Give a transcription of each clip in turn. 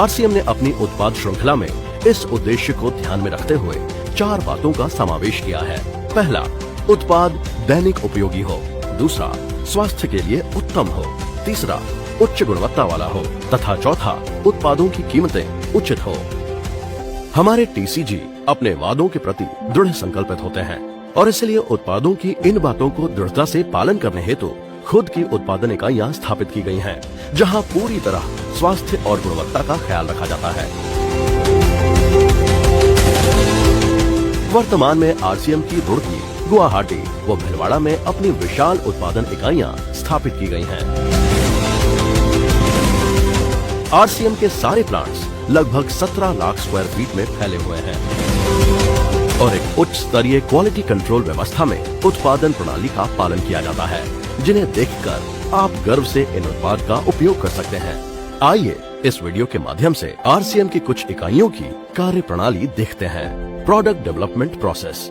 RCM ने अपनी उत्पाद श्रृंखला में इस उद्देश्य को ध्यान में रखते हुए 4 बातों का समावेश किया है। पहला, उत्पाद दैनिक उपयोगी हो। दूसरा, स्वास्थ्य के लिए उत्तम हो। तीसरा, उच्च गुणवत्ता वाला हो तथा चौथा, उत्पादों की कीमतें उचित हो। हमारे टीसीजी अपने वादों के प्रति दृढ़ संकल्पित होते हैं और इसलिए उत्पादों की इन बातों को दृढ़ता से पालन करने हेतु खुद की उत्पादन इकाइयां स्थापित की गई हैं, जहां पूरी तरह स्वास्थ्य और गुणवत्ता का ख्याल रखा जाता है। वर्तमान में आरसीएम की रुड़की, गुवाहाटी व भीलवाड़ा में अपनी विशाल उत्पादन इकाइयां स्थापित की गई हैं। आरसीएम के सारे प्लांट्स लगभग 17 लाख स्क्वायर फीट में फैले हुए हैं और एक उच्च स्तरीय क्वालिटी कंट्रोल व्यवस्था में उत्पादन प्रणाली का पालन किया जाता है, जिन्हें देखकर आप गर्व से इन उत्पाद का उपयोग कर सकते हैं। आइए इस वीडियो के माध्यम से आरसीएम की कुछ इकाइयों की कार्य प्रणाली देखते हैं। Product development process.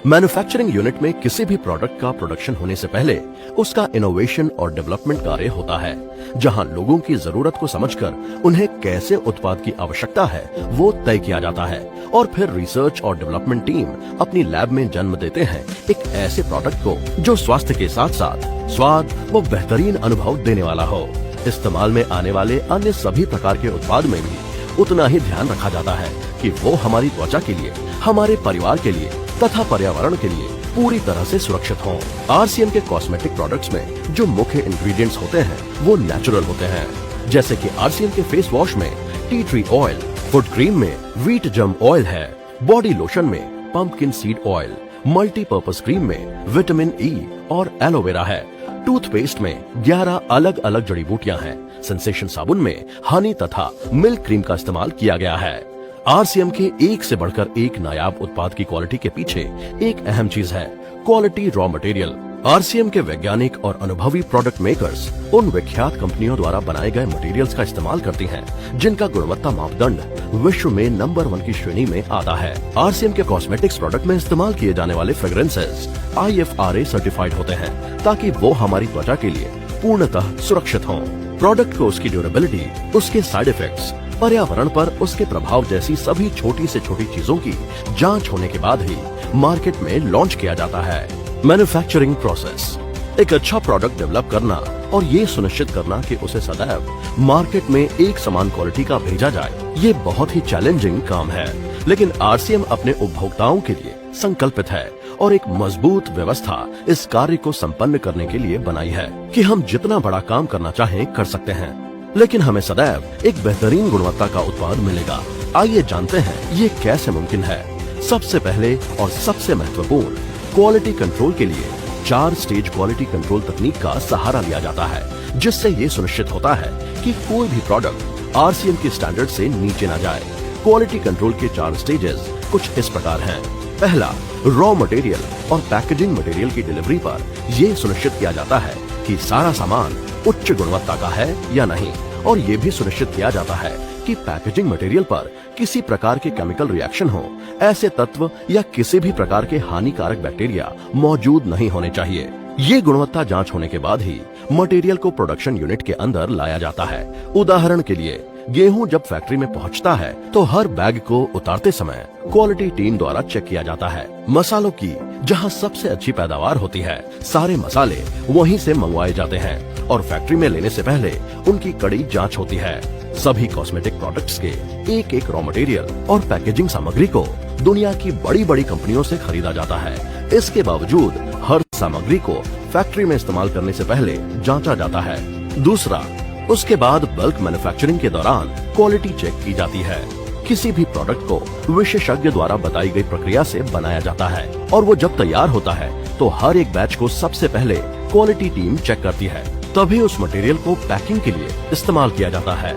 Manufacturing unit में किसी भी प्रोडक्ट का प्रोडक्शन होने से पहले उसका इनोवेशन और डेवलपमेंट कार्य होता है, जहां लोगों की जरूरत को समझकर उन्हें कैसे उत्पाद की आवश्यकता है वो तय किया जाता है और फिर रिसर्च और डेवलपमेंट टीम अपनी लैब में जन्म देते हैं एक ऐसे प्रोडक्ट को जो स्वास्थ्य के साथ साथ स्वाद व बेहतरीन अनुभव देने वाला हो। इस्तेमाल में आने वाले अन्य सभी प्रकार के उत्पाद में भी उतना ही ध्यान रखा जाता है कि वो हमारी त्वचा के लिए, हमारे परिवार के लिए तथा पर्यावरण के लिए पूरी तरह से सुरक्षित हों। आरसीएम के कॉस्मेटिक प्रोडक्ट्स में जो मुख्य इंग्रेडिएंट्स होते हैं वो नेचुरल होते हैं, जैसे कि आरसीएम के फेस वॉश में tea tree oil, foot cream में व्हीट जम ऑयल है, बॉडी लोशन में pumpkin seed oil, multipurpose cream में विटामिन ई और एलोवेरा है, टूथपेस्ट में 11 अलग अलग जड़ी बूटियां हैं, सेंसेशन साबुन में हनी तथा मिल्क क्रीम का इस्तेमाल किया गया है। आरसीएम के एक से बढ़कर एक नायाब उत्पाद की क्वालिटी के पीछे एक अहम चीज है क्वालिटी रॉ मटेरियल। आरसीएम के वैज्ञानिक और अनुभवी प्रोडक्ट मेकर्स उन विख्यात कंपनियों द्वारा बनाए गए मटेरियल्स का इस्तेमाल करती हैं, जिनका गुणवत्ता मापदंड विश्व में नंबर 1 की श्रेणी में आता है। आरसीएम के कॉस्मेटिक्स प्रोडक्ट में इस्तेमाल किए जाने वाले फ्रेग्रेंसेस IFRA सर्टिफाइड होते हैं, ताकि वो हमारी त्वचा के लिए पूर्णतः सुरक्षित हों। प्रोडक्ट को उसकी ड्यूरेबिलिटी, उसके साइड इफेक्ट्स, पर्यावरण पर उसके प्रभाव जैसी सभी छोटी से छोटी चीजों की जांच होने के बाद ही मार्केट में लॉन्च किया जाता है। Manufacturing process. एक अच्छा प्रोडक्ट डेवलप करना और ये सुनिश्चित करना कि उसे सदैव मार्केट में एक समान क्वालिटी का भेजा जाए, ये बहुत ही चैलेंजिंग काम है, लेकिन आरसीएम अपने उपभोक्ताओं के लिए संकल्पित है और एक मजबूत व्यवस्था इस कार्य को संपन्न करने के लिए बनाई है कि हम जितना बड़ा काम करना चाहें कर सकते हैं, लेकिन हमें सदैव एक बेहतरीन गुणवत्ता का उत्पाद मिलेगा। आइए जानते हैं ये कैसे मुमकिन है। सबसे पहले और सबसे महत्वपूर्ण, क्वालिटी कंट्रोल के लिए 4 स्टेज क्वालिटी कंट्रोल तकनीक का सहारा लिया जाता है, जिससे ये सुनिश्चित होता है कि कोई भी प्रोडक्ट आरसीएम के स्टैंडर्ड से नीचे ना जाए। क्वालिटी कंट्रोल के 4 स्टेजेस कुछ इस प्रकार हैं। पहला, रॉ मटेरियल और पैकेजिंग मटेरियल की डिलीवरी पर यह सुनिश्चित किया जाता है कि सारा सामान उच्च गुणवत्ता का है या नहीं, और ये भी सुनिश्चित किया जाता है कि पैकेजिंग मटेरियल पर किसी प्रकार के केमिकल रिएक्शन हो, ऐसे तत्व या किसी भी प्रकार के हानिकारक बैक्टीरिया मौजूद नहीं होने चाहिए। ये गुणवत्ता जांच होने के बाद ही मटेरियल को प्रोडक्शन यूनिट के अंदर लाया जाता है। उदाहरण के लिए, गेहूं जब फैक्ट्री में पहुंचता है तो हर बैग को उतारते समय क्वालिटी टीम द्वारा चेक किया जाता है। मसालों की जहां सबसे अच्छी पैदावार होती है, सारे मसाले वहीं से मंगवाए जाते हैं और फैक्ट्री में लेने से पहले उनकी कड़ी जांच होती है। सभी कॉस्मेटिक प्रोडक्ट्स के एक एक रॉ मटेरियल और पैकेजिंग सामग्री को दुनिया की बड़ी बड़ी कंपनियों से खरीदा जाता है। इसके बावजूद हर सामग्री को फैक्ट्री में इस्तेमाल करने से पहले जांचा जाता है। दूसरा, उसके बाद बल्क मैन्युफैक्चरिंग के दौरान क्वालिटी चेक की जाती है। किसी भी प्रोडक्ट को विशेषज्ञ द्वारा बताई गई प्रक्रिया से बनाया जाता है और वो जब तैयार होता है तो हर एक बैच को सबसे पहले क्वालिटी टीम चेक करती है, तभी उस मटेरियल को पैकिंग के लिए इस्तेमाल किया जाता है।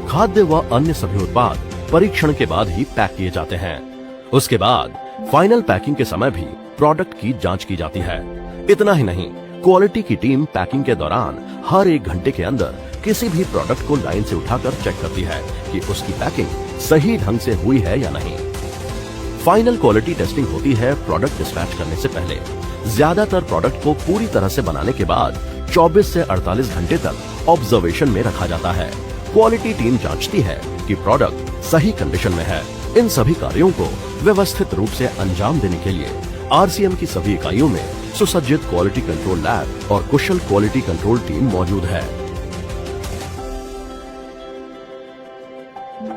खाद्य व अन्य सभी उत्पाद परीक्षण के बाद ही पैक किए जाते हैं। उसके बाद फाइनल पैकिंग के समय भी प्रोडक्ट की जांच की जाती है। इतना ही नहीं, क्वालिटी की टीम पैकिंग के दौरान हर 1 घंटे के अंदर किसी भी प्रोडक्ट को लाइन से उठाकर चेक करती है कि उसकी पैकिंग सही ढंग से हुई है या नहीं। फाइनल क्वालिटी टेस्टिंग होती है प्रोडक्ट डिस्पैच करने से पहले। ज्यादातर प्रोडक्ट को पूरी तरह से बनाने के बाद 24 से 48 घंटे तक ऑब्जर्वेशन में रखा जाता है। क्वालिटी टीम जांचती है आपकी प्रोडक्ट सही कंडीशन में है। इन सभी कार्यों को व्यवस्थित रूप से अंजाम देने के लिए आरसीएम की सभी इकाइयों में सुसज्जित क्वालिटी कंट्रोल लैब और कुशल क्वालिटी कंट्रोल टीम मौजूद है।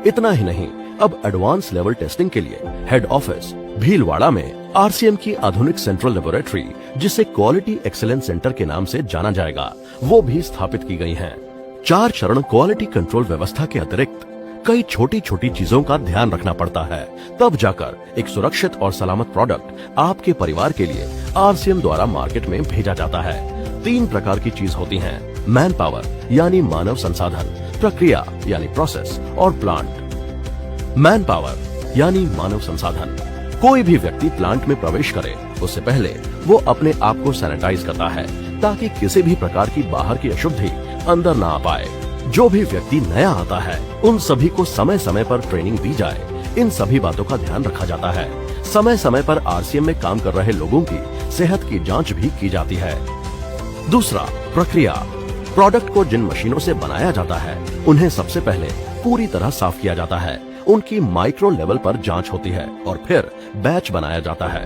इतना ही नहीं, अब एडवांस लेवल टेस्टिंग के लिए हेड ऑफिस भीलवाड़ा में आरसीएम की आधुनिक सेंट्रल लेबोरेटरी, जिसे क्वालिटी एक्सीलेंस सेंटर के नाम से जाना जाएगा, वो भी स्थापित की गई है। 4 चरण क्वालिटी कंट्रोल व्यवस्था के अतिरिक्त कई छोटी छोटी चीजों का ध्यान रखना पड़ता है, तब जाकर एक सुरक्षित और सलामत प्रोडक्ट आपके परिवार के लिए आरसीएम द्वारा मार्केट में भेजा जाता है। 3 प्रकार की चीज होती हैं: मैन पावर यानी मानव संसाधन, प्रक्रिया यानी प्रोसेस और प्लांट। मैन पावर यानी मानव संसाधन। कोई भी व्यक्ति प्लांट में प्रवेश करे उससे पहले वो अपने आप को सैनिटाइज करता है, ताकि किसी भी प्रकार की बाहर की अशुद्धि अंदर ना आ पाए। जो भी व्यक्ति नया आता है उन सभी को समय समय पर ट्रेनिंग दी जाए। इन सभी बातों का ध्यान रखा जाता है। समय समय पर आरसीएम में काम कर रहे लोगों की सेहत की जांच भी की जाती है। दूसरा, प्रक्रिया। प्रोडक्ट को जिन मशीनों से बनाया जाता है उन्हें सबसे पहले पूरी तरह साफ किया जाता है। उनकी माइक्रो लेवल पर जांच होती है और फिर बैच बनाया जाता है।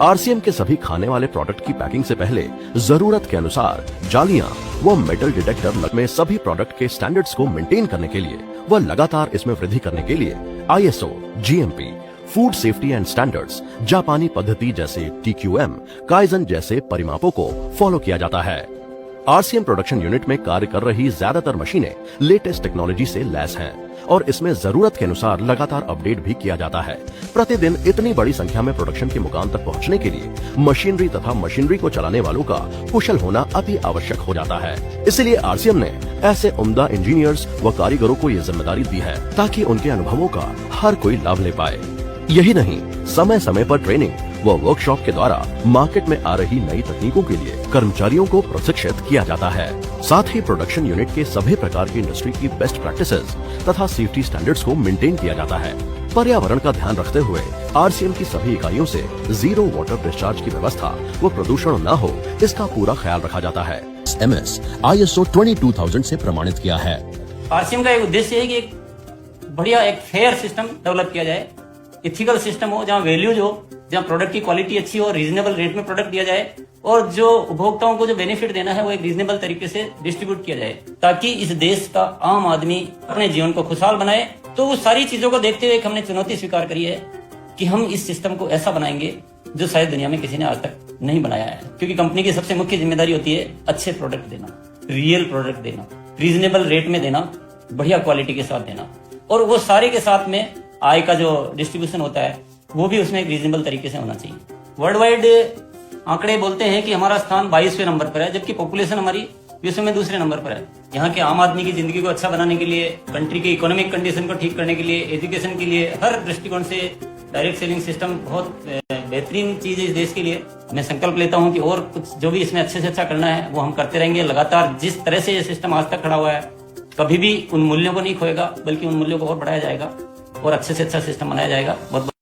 आरसीएम के सभी खाने वाले प्रोडक्ट की पैकिंग से पहले जरूरत के अनुसार जालियां व मेटल डिटेक्टर में सभी प्रोडक्ट के स्टैंडर्ड्स को मेंटेन करने के लिए व लगातार इसमें वृद्धि करने के लिए ISO, GMP, food safety and standards, जापानी पद्धति जैसे टीक्यूएम, काइजन जैसे परिमापों को फॉलो किया जाता है। आरसीएम प्रोडक्शन यूनिट में कार्य कर रही ज्यादातर मशीनें लेटेस्ट टेक्नोलॉजी से लैस हैं और इसमें जरूरत के अनुसार लगातार अपडेट भी किया जाता है। प्रतिदिन इतनी बड़ी संख्या में प्रोडक्शन के मुकाम तक पहुंचने के लिए मशीनरी तथा मशीनरी को चलाने वालों का कुशल होना अति आवश्यक हो जाता है। इसलिए आरसीएम ने ऐसे उम्दा इंजीनियर्स व कारीगरों को ये जिम्मेदारी दी है ताकि उनके अनुभवों का हर कोई लाभ ले पाए। यही नहीं, समय समय पर ट्रेनिंग व वर्कशॉप के द्वारा मार्केट में आ रही नई तकनीकों के लिए कर्मचारियों को प्रशिक्षित किया जाता है। साथ ही प्रोडक्शन यूनिट के सभी प्रकार की इंडस्ट्री की बेस्ट प्रैक्टिसेस तथा सेफ्टी स्टैंडर्ड्स को मेंटेन किया जाता है। पर्यावरण का ध्यान रखते हुए आरसीएम की सभी इकाइयों से जीरो वाटर डिस्चार्ज की व्यवस्था व प्रदूषण न हो, इसका पूरा ख्याल रखा जाता है। MS ISO 22000 से प्रमाणित किया है। आरसीएम का एक उद्देश्य है कि एक बढ़िया एक फेयर सिस्टम डेवलप किया जाए, इथिकल सिस्टम हो, जहाँ वैल्यूज हो, जहाँ प्रोडक्ट की क्वालिटी अच्छी हो, रीजनेबल रेट में प्रोडक्ट दिया जाए और जो उपभोक्ताओं को जो बेनिफिट देना है वो एक रीजनेबल तरीके से डिस्ट्रीब्यूट किया जाए, ताकि इस देश का आम आदमी अपने जीवन को खुशहाल बनाए। तो वो सारी चीजों को देखते हुए हमने चुनौती स्वीकार करी है कि हम इस सिस्टम को ऐसा बनाएंगे जो शायद दुनिया में किसी ने आज तक नहीं बनाया है। क्योंकि कंपनी की सबसे मुख्य जिम्मेदारी होती है अच्छे प्रोडक्ट देना, रियल प्रोडक्ट देना, रीजनेबल रेट में देना, बढ़िया क्वालिटी के साथ देना, और वो सारे के साथ में आय का जो डिस्ट्रीब्यूशन होता है वो भी उसमें एक रीजनेबल तरीके से होना चाहिए। वर्ल्ड वाइड आंकड़े बोलते हैं कि हमारा स्थान 22वें नंबर पर है, जबकि पॉपुलेशन हमारी विश्व में दूसरे नंबर पर है। यहाँ के आम आदमी की जिंदगी को अच्छा बनाने के लिए, कंट्री की इकोनॉमिक कंडीशन को ठीक करने के लिए, एजुकेशन के लिए, हर दृष्टिकोण से डायरेक्ट सेलिंग सिस्टम बहुत बेहतरीन चीज है इस देश के लिए। मैं संकल्प लेता हूँ कि और कुछ जो भी इसमें अच्छे से अच्छा करना है वो हम करते रहेंगे लगातार। जिस तरह से ये सिस्टम आज तक खड़ा हुआ है, कभी भी उन मूल्यों को नहीं खोएगा, बल्कि उन मूल्यों को और बढ़ाया जाएगा और अच्छे से अच्छा सिस्टम बनाया जाएगा। बहुत